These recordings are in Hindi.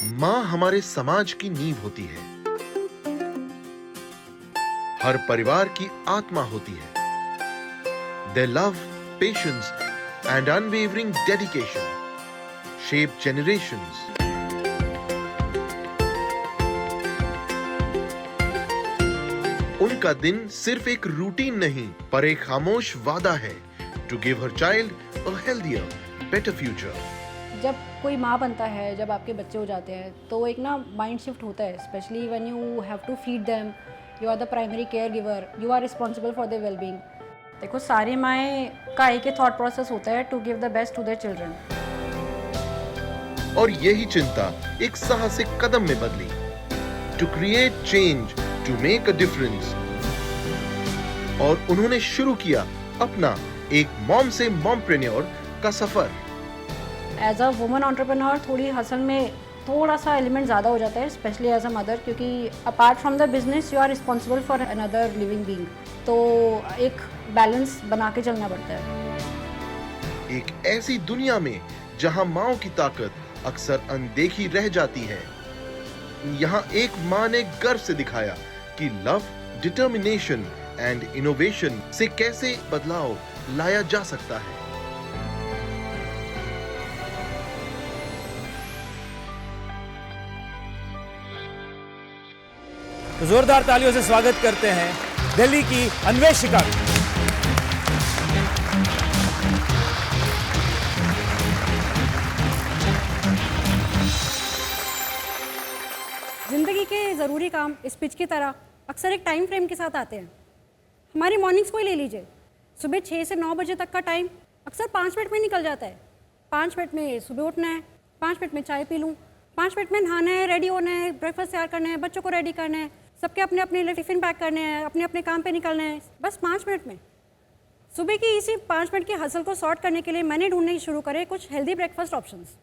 माँ हमारे समाज की नींव होती है, हर परिवार की आत्मा होती है। Their love, patience, and unwavering dedication shape generations. उनका दिन सिर्फ एक रूटीन नहीं, पर एक खामोश वादा है to give her child a healthier, better future. जब कोई माँ बनता है, जब आपके बच्चे हो जाते हैं तो एक ना माइंड शिफ्ट होता है, specially when you have to feed them, you are the primary care giver, you are responsible for their wellbeing. देखो, सारी माएँ का एक ही थॉट प्रोसेस होता है, to give the best to their children. और यही चिंता एक साहसिक कदम में बदली, to create change, to make a difference. और उन्होंने शुरू किया अपना एक मॉम से मॉमप्रेन्योर का सफर। एज अ वुमन एंटरप्रेन्योर थोड़ी हसल में थोड़ा सा एलिमेंट ज़्यादा हो जाता है, स्पेशली एज अ मदर, क्योंकि apart from the business you are responsible for another living being, तो एक बैलेंस बना के चलना पड़ता है। एक ऐसी दुनिया में जहां माँओं की ताकत अक्सर अनदेखी रह जाती है, यहाँ एक माँ ने गर्व से दिखाया कि लव, डिटर्मिनेशन एंड इनोवेशन से कैसे बदलाव लाया जा सकता है। तो जोरदार तालियों से स्वागत करते हैं दिल्ली की अन्वेषिका। ज़िंदगी के ज़रूरी काम इस पिच की तरह अक्सर एक टाइम फ्रेम के साथ आते हैं। हमारी मॉर्निंग्स को ही ले लीजिए, सुबह 6 से 9 बजे तक का टाइम अक्सर 5 मिनट में निकल जाता है। 5 मिनट में सुबह उठना है, 5 मिनट में चाय पी लूँ, 5 मिनट में नहाना है, रेडी होना है, ब्रेकफास्ट तैयार करना है, बच्चों को रेडी करना है, सबके अपने अपने लिए टिफ़िन पैक करने हैं, अपने अपने काम पे निकलना है, बस 5 मिनट में। सुबह की इसी 5 मिनट की हसल को सॉर्ट करने के लिए मैंने ढूंढने शुरू करे कुछ हेल्दी ब्रेकफास्ट ऑप्शंस।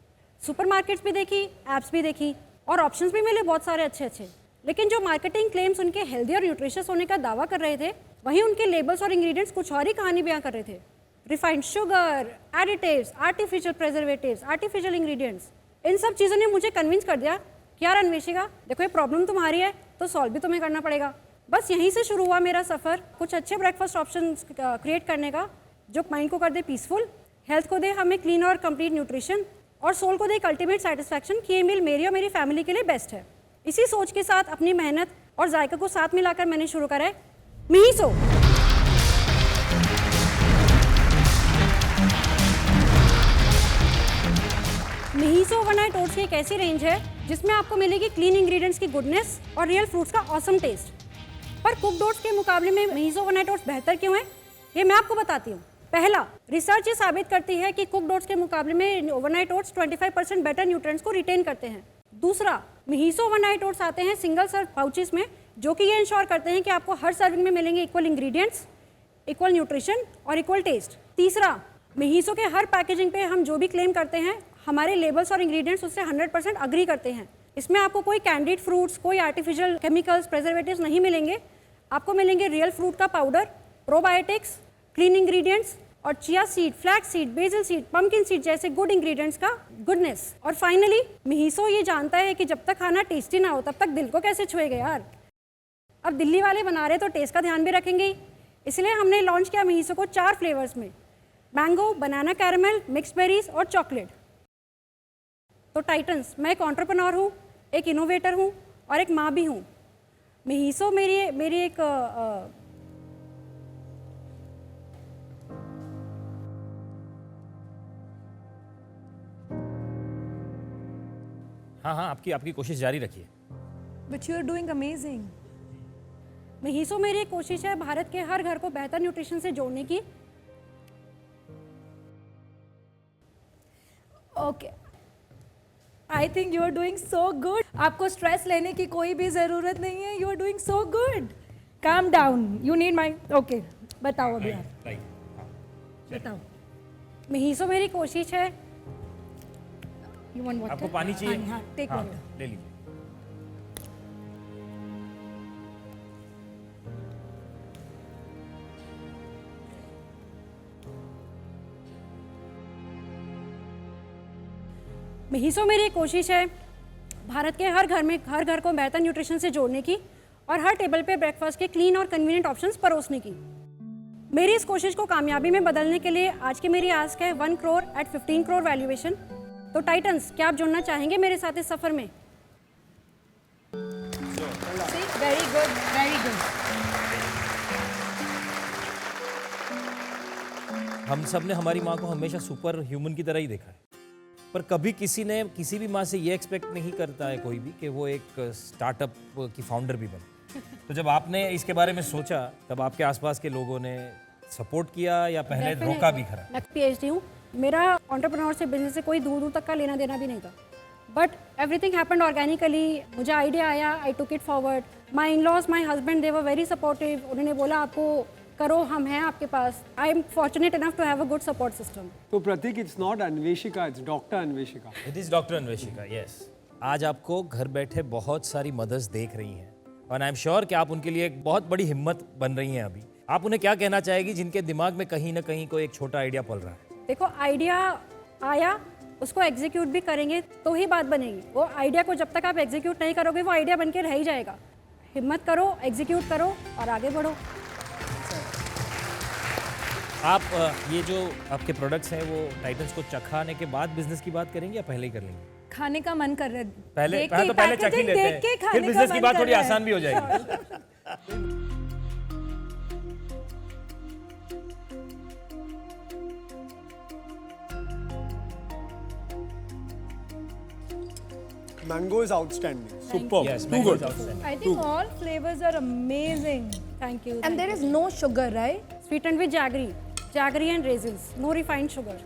सुपरमार्केट्स भी देखी, ऐप्स भी देखी, और ऑप्शंस भी मिले बहुत सारे अच्छे अच्छे। लेकिन जो मार्केटिंग क्लेम्स उनके हेल्दी और न्यूट्रिशियस होने का दावा कर रहे थे, वहीं उनके लेबल्स और इंग्रेडिएंट्स कुछ और ही कहानी बयां कर रहे थे। Refined sugar, additives, artificial preservatives, artificial ingredients, इन सब चीज़ों ने मुझे कन्विंस कर दिया कि यार अन्वेषिका, देखो ये प्रॉब्लम तुम्हारी है तो सॉल्व भी तुम्हें करना पड़ेगा। बस यहीं से शुरू हुआ मेरा सफ़र कुछ अच्छे ब्रेकफास्ट ऑप्शन क्रिएट करने का, जो माइंड को कर दे पीसफुल, हेल्थ को दे हमें क्लीन और कंप्लीट न्यूट्रिशन, और सोल को दे एक अल्टीमेट सेटिस्फैक्शन कि ये मील मेरी और मेरी फैमिली के लिए बेस्ट है। इसी सोच के साथ अपनी मेहनत और जायका को साथ मिलाकर मैंने शुरू करा है मिहीसो। मिहीसो ओवरनाइट ओट्स की एक ऐसी रेंज है जिसमें आपको मिलेगी क्लीन इंग्रेडिएंट्स की गुडनेस और रियल फ्रूट्स का ऑसम टेस्ट। पर कुक्ड ओट्स के मुकाबले में मिहीसो ओवरनाइट ओट्स बेहतर क्यों है, ये मैं आपको बताती हूँ। पहला, रिसर्च ये साबित करती है कि कुक्ड ओट्स के मुकाबले में ओवरनाइट ओट्स 25% बेटर न्यूट्रिएंट्स को रिटेन करते हैं। दूसरा, मिहीसो ओवरनाइट ओट्स आते हैं सिंगल सर्व पाउचेस में, जो कि ये इंश्योर करते हैं कि आपको हर सर्विंग में मिलेंगे इक्वल इंग्रेडिएंट्स, इक्वल न्यूट्रिशन और इक्वल टेस्ट। तीसरा, मिहीसो के हर पैकेजिंग पे हम जो भी क्लेम करते हैं, हमारे लेबल्स और इंग्रेडिएंट्स उससे 100% अग्री करते हैं। इसमें आपको कोई कैंडिड फ्रूट्स, कोई आर्टिफिशियल केमिकल्स, प्रिजर्वेटिव्स नहीं मिलेंगे। आपको मिलेंगे रियल फ्रूट का पाउडर, प्रोबायोटिक्स, क्लीन इंग्रेडिएंट्स और chia seed, flax seed, BECIL seed, pumpkin seed जैसे गुड इंग्रेडिएंट्स का गुडनेस। और फाइनली, मिहीसो ये जानता है कि जब तक खाना टेस्टी ना हो तब तक दिल को कैसे छुएगा यार। अब दिल्ली वाले बना रहे तो टेस्ट का ध्यान भी रखेंगे ही, इसलिए हमने लॉन्च किया मिहीसो को 4 फ्लेवर्स में, मैंगो, बनाना कैरेमल, मिक्स बेरीज और चॉकलेट। तो टाइटन्स, मैं एक एंटरप्रेन्योर हूँ, एक इनोवेटर हूँ और एक माँ भी हूँ। मिहीसो मेरी एक हाँ, आपकी कोशिश जारी रखिए। But you're doing amazing. मिहीसो मेरी एक कोशिश है भारत के हर घर को बेहतर न्यूट्रिशन से जोड़ने की। Okay. I think you're doing so good. आपको स्ट्रेस लेने की कोई भी ज़रूरत नहीं है. You're doing so good. Calm down. You need my. Okay. बताओ अभी आप. बताओ. मिहीसो मेरी कोशिश है। You want water? आपको पानी चाहिए? हाँ, take हाँ, water. ले लीजिए। मिहीसो मेरी एक कोशिश है भारत के हर घर को बेहतर न्यूट्रिशन से जोड़ने की और हर टेबल पे ब्रेकफास्ट के क्लीन और कन्वीनियंट ऑप्शंस परोसने की। मेरी इस कोशिश को कामयाबी में बदलने के लिए आज की मेरी आस्क है 1 करोड़ एट 15 करोड़ वैल्यूएशन। तो टाइटन्स, क्या आप जुड़ना चाहेंगे मेरे साथ इस सफर में? See, very good, very good. हम सब ने हमारी माँ को हमेशा सुपर ह्यूमन की तरह ही देखा है, पर कभी किसी ने किसी भी माँ से ये एक्सपेक्ट नहीं करता है कोई भी कि वो एक स्टार्टअप की फाउंडर भी बने। तो जब आपने इसके बारे में सोचा तब आपके आसपास के लोगों ने सपोर्ट किया या पहले रोका भी खरा? मैं PhD हूँ, मेरा एंटरप्रेन्योर से बिजनेस से कोई दूर दूर तक का लेना देना भी नहीं था, बट एवरीथिंग हैपेंड ऑर्गेनिकली। मुझे आइडिया आया, I took it forward. My in-laws, my husband, they were very supportive. उन्होंने बोला आपको करो, हम हैं आपके पास। I am fortunate enough to have a good support system. तो Prateek, it's not Anveshika, it's doctor Anveshika. It is doctor Anveshika, yes. आज आपको घर बैठे बहुत सारी मदर्स देख रही हैं और आई एम श्योर कि आप उनके लिए एक बहुत बड़ी हिम्मत बन रही हैं अभी। आप उन्हें क्या कहना चाहेगी जिनके दिमाग में कहीं ना कहीं कोई एक छोटा आइडिया पल रहा है? देखो, आइडिया आया, उसको एग्जीक्यूट भी करेंगे तो ही बात बनेगी। वो आइडिया को जब तक आप एग्जीक्यूट नहीं करोगे वो आइडिया बन के रह ही जाएगा। हिम्मत करो, एग्जीक्यूट करो और आगे बढ़ो। आप ये जो आपके प्रोडक्ट्स हैं वो टाइटन्स को चखाने के बाद बिजनेस की बात करेंगे या पहले ही कर लेंगे? खाने का मन कर रहा है। पहले देख पहले के तो पहले चख ही packaging लेते देख के हैं, खाने फिर का बिजनेस की मन बात कर थोड़ी रहा है। आसान भी हो जाएगी। Mango is outstanding. Superb. Yes, Too mango is good. outstanding. I think all flavors are amazing. Thank you. And there is no sugar, right? sweetened with jaggery and raisins, no refined sugar.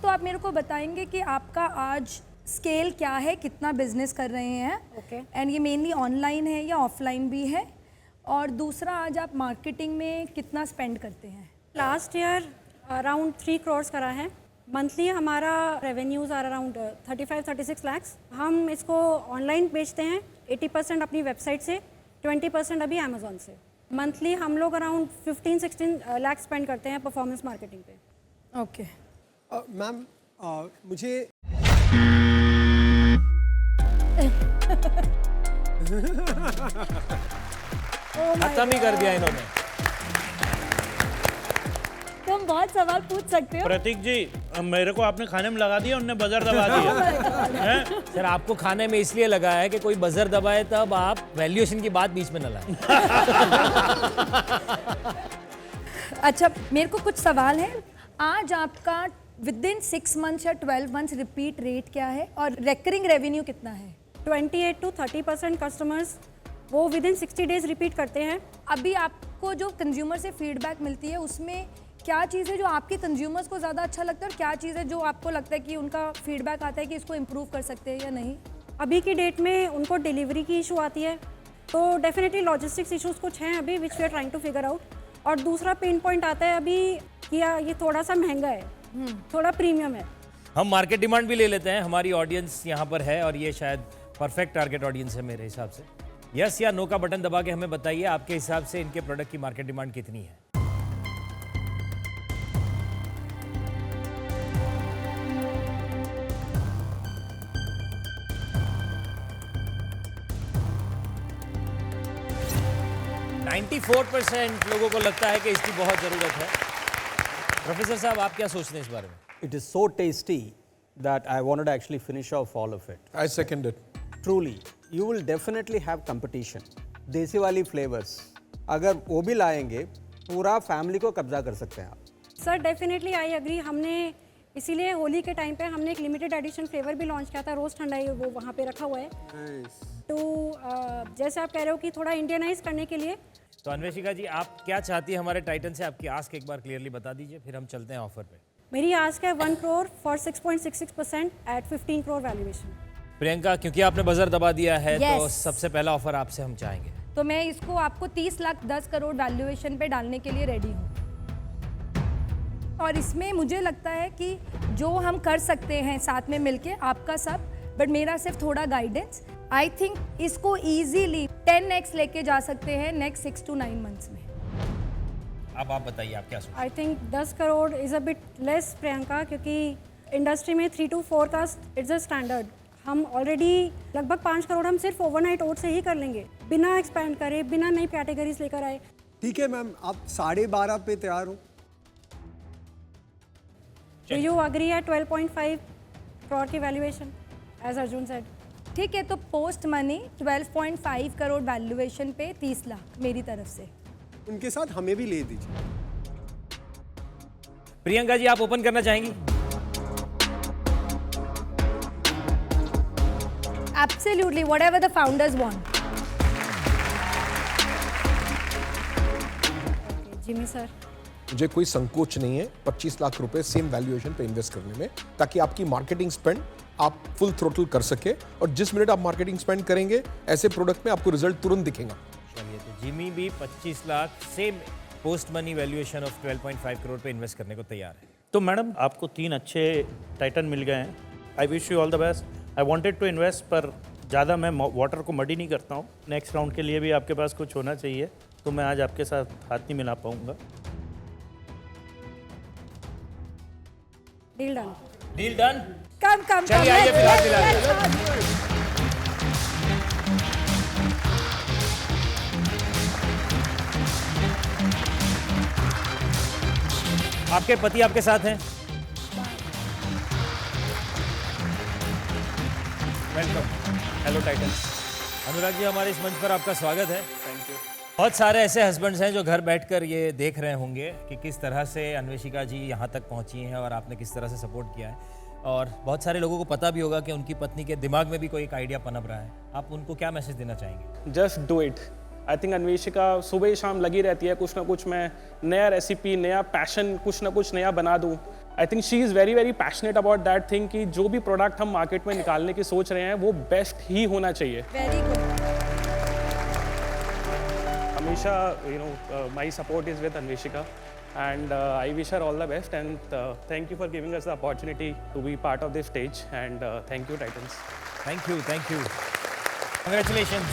तो आप मेरे को बताएंगे कि आपका आज स्केल क्या है, कितना बिजनेस कर रहे हैं? Okay. एंड ये मेनली ऑनलाइन है या ऑफलाइन भी है? और दूसरा, आज आप मार्केटिंग में कितना स्पेंड करते हैं? लास्ट ईयर अराउंड 3 करोड़ करा है। मंथली हमारा रेवेन्यूज आर अराउंड 35-36 लाख्स। हम इसको ऑनलाइन बेचते हैं 80% अपनी वेबसाइट से, 20% अभी अमेजोन से। मंथली हम लोग अराउंड 15-16 लाख स्पेंड करते हैं परफॉर्मेंस मार्केटिंग पे। ओके। मैम, मुझे खत्म ही कर दिया इन्होंने। तुम बहुत सवाल पूछ सकते हो। प्रतीक जी, मेरे को आपने खाने में लगा दिया, उनने बजर दबा दिया। हैं? सर, आपको खाने में इसलिए लगा है कि कोई बजर दबाए तब आप वैल्यूएशन की बात बीच में न लाएं। अच्छा, मेरे को कुछ सवाल है। आज आपका विद इन 6 मंथ्स या 12 मंथ्स रिपीट रेट क्या है और रेकरिंग रेवेन्यू कितना है? 28 to 30% कस्टमर्स वो विद इन 60 डेज रिपीट करते हैं। अभी आपको जो कंज्यूमर से फीडबैक मिलती है उसमें क्या चीज़ है जो आपके कंज्यूमर्स को ज़्यादा अच्छा लगता है और क्या चीज़ है जो आपको लगता है कि उनका फीडबैक आता है कि इसको इम्प्रूव कर सकते हैं या नहीं? अभी की डेट में उनको डिलीवरी की इशू आती है, तो डेफिनेटली लॉजिस्टिक्स इश्यूज कुछ हैं अभी which we are trying to figure out. और दूसरा पेन पॉइंट आता है अभी कि ये थोड़ा सा महंगा है, थोड़ा प्रीमियम है। हम मार्केट डिमांड भी ले लेते हैं। हमारी ऑडियंस यहाँ पर है और ये शायद परफेक्ट टारगेट ऑडियंस है मेरे हिसाब से। यस या नो का बटन दबा के हमें बताइए आपके हिसाब से इनके प्रोडक्ट की मार्केट डिमांड कितनी है। %94 लोगों को लगता है कि इसकी बहुत ज़रूरत है। प्रोफेसर साहब, आप क्या सोचते हैं इस बारे में? It is so tasty that I wanted to actually finish off all of it. I second it. Truly, you will definitely have competition. देसी वाली flavors, अगर वो भी लाएंगे, पूरा फैमिली को कब्जा कर सकते हैं आप। Sir definitely I agree. हमने इसीलिए होली के टाइम पे हमने एक लिमिटेड एडिशन फ्लेवर भी लॉन्च किया था, रोज ठंडाई, वो वहाँ पे रखा हुआ है। तो जैसे आप कह रहे हो कि थोड़ा इंडियनाइज करने के लिए। तो अन्वेशिका जी, आप क्या चाहती है हमारे टाइटन से? आपकी आस्क एक बार क्लियरली बता दीजिए, फिर हम चलते हैं ऑफर पे। मेरी आस्क है 1 crore for 6.66% at 15 crore valuation. Priyanka, क्योंकि आपने बजर दबा दिया है तो Yes. सबसे पहला ऑफर आपसे हम चाहेंगे। तो मैं इसको आपको 30 लाख 10 करोड़ वैल्यूएशन पे डालने के लिए रेडी हूँ। और इसमें मुझे लगता है कि जो हम कर सकते हैं साथ में मिलके, आपका सब, बट मेरा सिर्फ थोड़ा गाइडेंस, आई थिंक इसको इजीली 10x लेके जा सकते हैं नेक्स्ट 6 to 9 मंथ्स में। अब आप बताइए, आप क्या सोचते I think 10 crore is a bit less Priyanka, क्योंकि इंडस्ट्री में 3 to 4 का इट्स अ स्टैंडर्ड। हम ऑलरेडी लगभग 5 करोड़ हम सिर्फ ओवरनाइट ओट्स से ही कर लेंगे, बिना एक्सपैंड करे, बिना नई कैटेगरीज लेकर आए। ठीक है मैम, आप 12.5 पे तैयार हो? Do you agree at 12.5 crore की वैल्यूएशन एज अर्जुन सेड? ठीक है, तो पोस्ट मनी 12.5 करोड़ वैल्यूएशन पे 30 लाख मेरी तरफ से। उनके साथ हमें भी ले दीजिए। प्रियंका जी, आप ओपन करना चाहेंगी? Absolutely, whatever the founders want. Jimmy sir, मुझे कोई संकोच नहीं है 25 लाख रुपए सेम वैल्यूएशन पे इन्वेस्ट करने में, ताकि आपकी मार्केटिंग स्पेंड आप फुल थ्रोटल कर सके, और जिस मिनट आप मार्केटिंग स्पेंड करेंगे ऐसे प्रोडक्ट में आपको रिजल्ट तुरंत दिखेगा। चलिए, तो जिमी भी 25 lakh same post money valuation of 12.5 crore पे इन्वेस्ट करने को तैयार है। तो मैडम आपको 3 अच्छे टाइटन मिल गए हैं। I wish you all the best. I wanted to invest, पर ज़्यादा मैं वाटर को मडी नहीं करता हूँ। नेक्स्ट राउंड के लिए भी आपके पास कुछ होना चाहिए, तो मैं आज आपके साथ हाथ नहीं मिला पाऊंगा। Deal done. Deal done. Come. चलिए, आइए फिर हाथ मिला लें। आपके पति आपके साथ हैं? Welcome. Hello Titan. Anurag ji, हमारे इस मंच पर आपका स्वागत है। Thank you. बहुत सारे ऐसे हस्बैंड्स हैं जो घर बैठकर ये देख रहे होंगे कि किस तरह से अन्वेषिका जी यहाँ तक पहुँची हैं और आपने किस तरह से सपोर्ट किया है, और बहुत सारे लोगों को पता भी होगा कि उनकी पत्नी के दिमाग में भी कोई एक आइडिया पनप रहा है। आप उनको क्या मैसेज देना चाहेंगे? Just do it. I think Anveshika सुबह शाम लगी रहती है, कुछ ना कुछ मैं नया रेसिपी, नया पैशन, कुछ ना कुछ नया बना दूँ। I think she is very very passionate about that thing कि जो भी प्रोडक्ट हम मार्केट में निकालने की सोच रहे हैं वो बेस्ट ही होना चाहिए। Very good. हमेशा my support is with Anveshika, and I wish her all the best, and thank you for giving us the opportunity to be part of this stage, and thank you Titans. Thank you. Congratulations.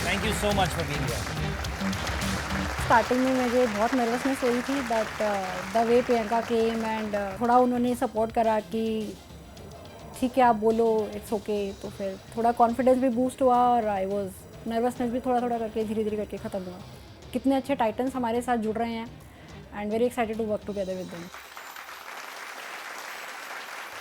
Thank you so much for being here. Starting में मुझे बहुत नर्वसनेस हुई थी, but the way Priyanka came and थोड़ा उन्होंने सपोर्ट करा कि ठीक है आप बोलो, इट्स ओके, तो फिर थोड़ा कॉन्फिडेंस भी बूस्ट हुआ और आई वाज नर्वसनेस भी थोड़ा थोड़ा करके धीरे धीरे करके ख़त्म हुआ। कितने अच्छे टाइटन्स हमारे साथ जुड़ रहे हैं and very excited to work together with them.